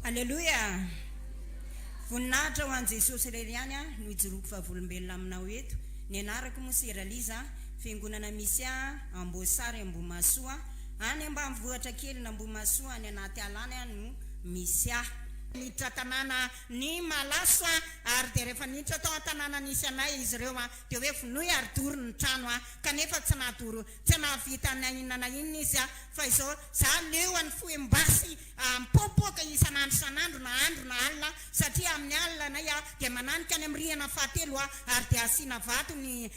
Alleluia. Voninahitra ho an Jesosy irery ihany no hijoroko fahavolombelona aminao eto. Ny anarako moa Siraliza, fiangonana misy Amboasary Ambohimasoa, any ambanivohitra kely n'Ambohimasoa any anaty alany no misy niditra tanàna ny Malaso ary dia rehefa niditra tao tanàna nisy anay izy ireo dia hoe vonoy ary doro ny trano kanefa tsy nadoro, tsy navita na inona na inona izy fa izao za leo any foembasy mipopoka isan'andro na andro na alina satria amin'ny alina nay dia mananika any amin'ny rihana fahatelo ary dia asiana vato ny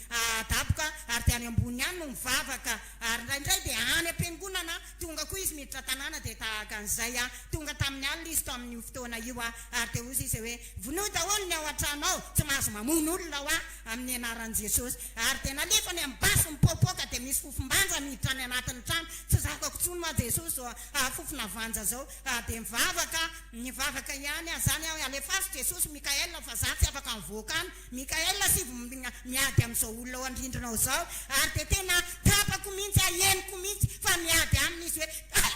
daboka ary dia any ambony any no mivavaka ary indraindray dia any am-piangonana tonga koa izy miditra tanàna dia tahaka an'izay tonga tamin'ny alina izy tao amin'ny fotoana io ary dia ozy izy hoe vonoy daholo ny ao an-tranao tsy mahazo mamono olona amin'ny anaran'i Jesosy ary dia nalefa ny amin'ny basy mipopoka dia misy fofom-banja miditra any anatin'ny trano tsy zakako tsony ma Jesosy fofona vanja zao dia mivavaka ihany zany alefaso Jesosy Mikael fa za tsy afaka mivoaka any Mikael sy miady amin'izao olona ao andrindrinao zao ary dia tena tapako mihitsy aheniko mihitsy fa miady aminy izy hoe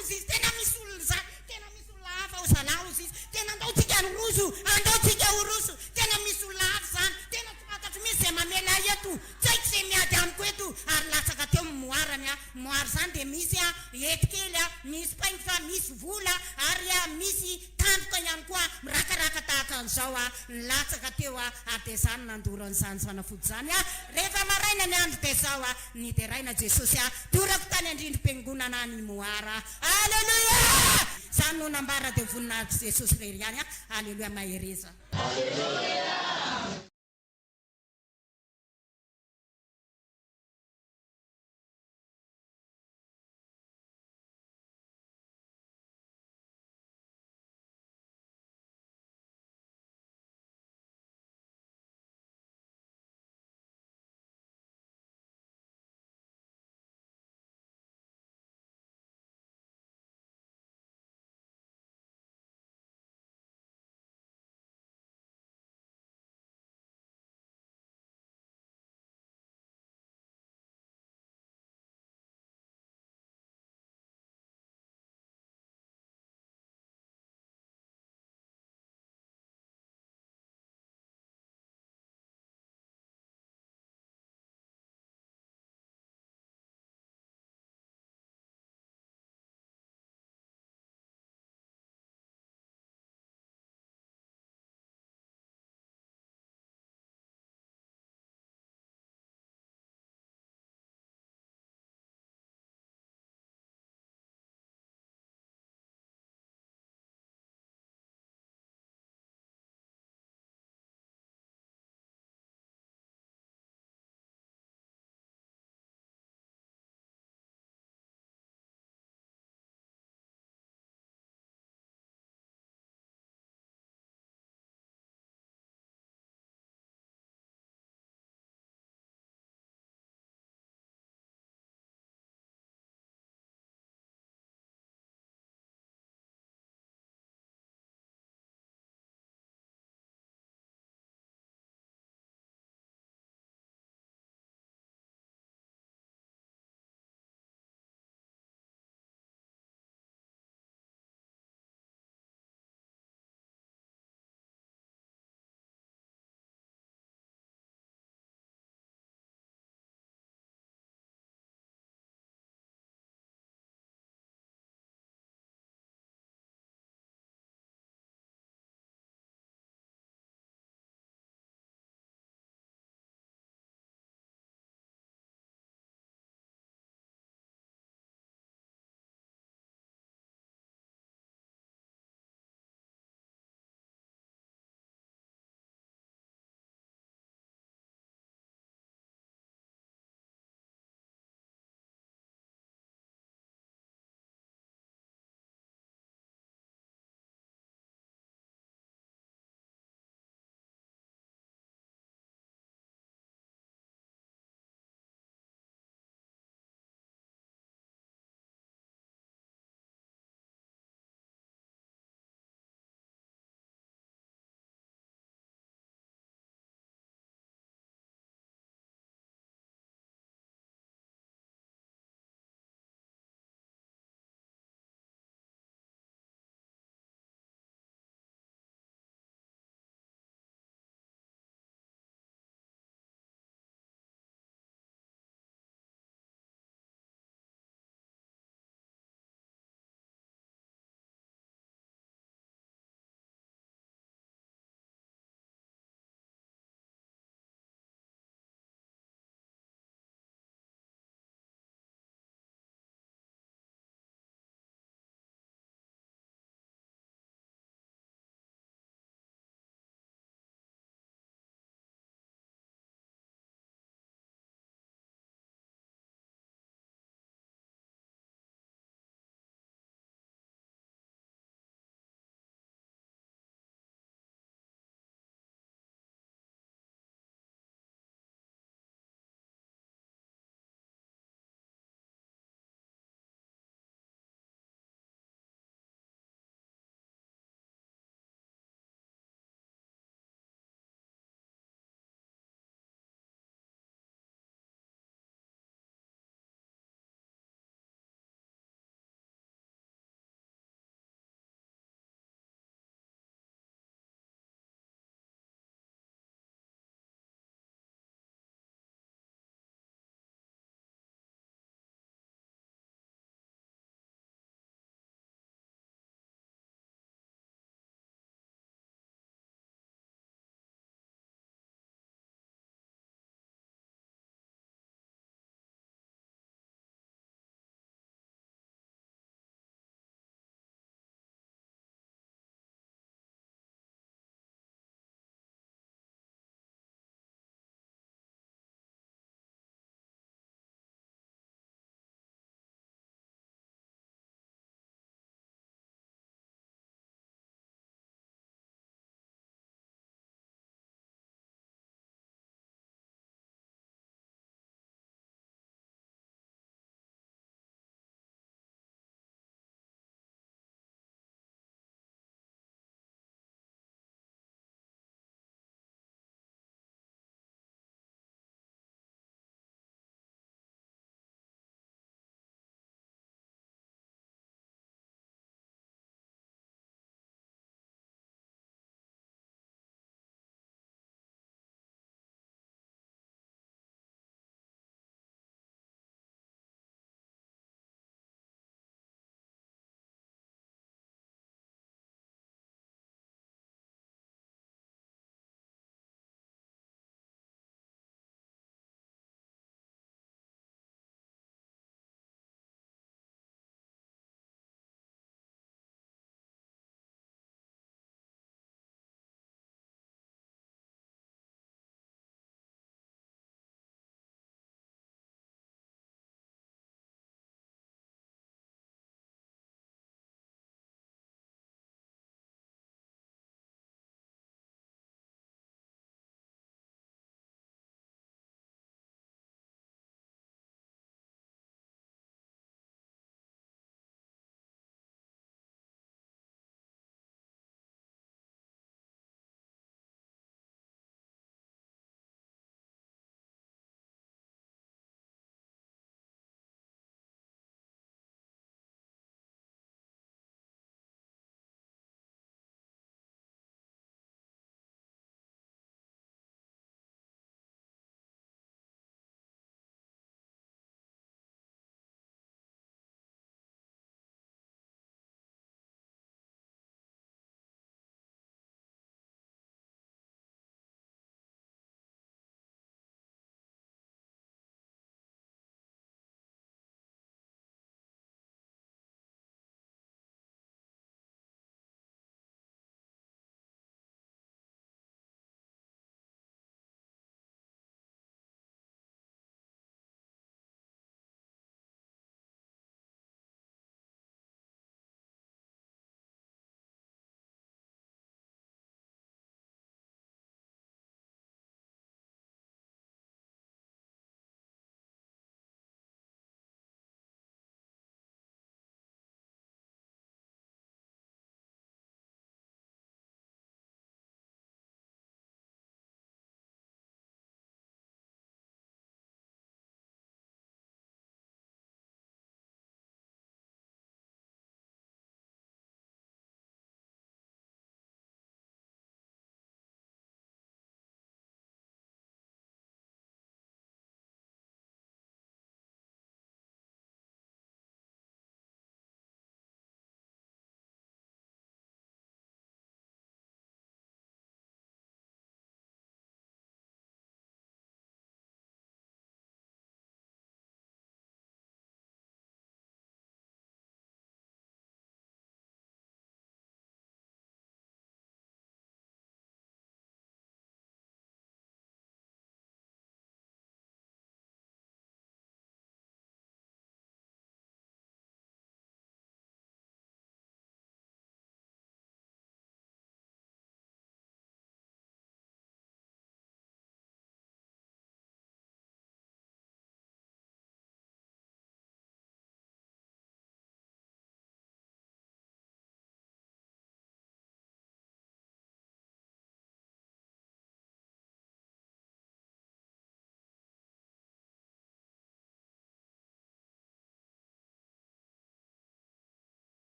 ozy izy tena misy olona zany tena misy olona hafa o zalahy ozy izy tena andaotsika andaotsika oroso tena misy olona hafa zany tena tsy fantatro misy zay mamela eto tsy haiko zay miady amiko eto ary latsaka teo moarany moary zany dia misy etikely misy paingo fa misy vola ary misy tandoka ihany koa mirakaraka tahaka an'izao latsaka teo ary dia zany nandoro an'izany fanafody zany rehefa maraina ny andro dia zao nideraina Jesosy dorako tany andrindrom-piangonana ny moara. Alleluia. Zany no nambara dia voninahitra Jesosy irery ihany. Alleluia mahereza.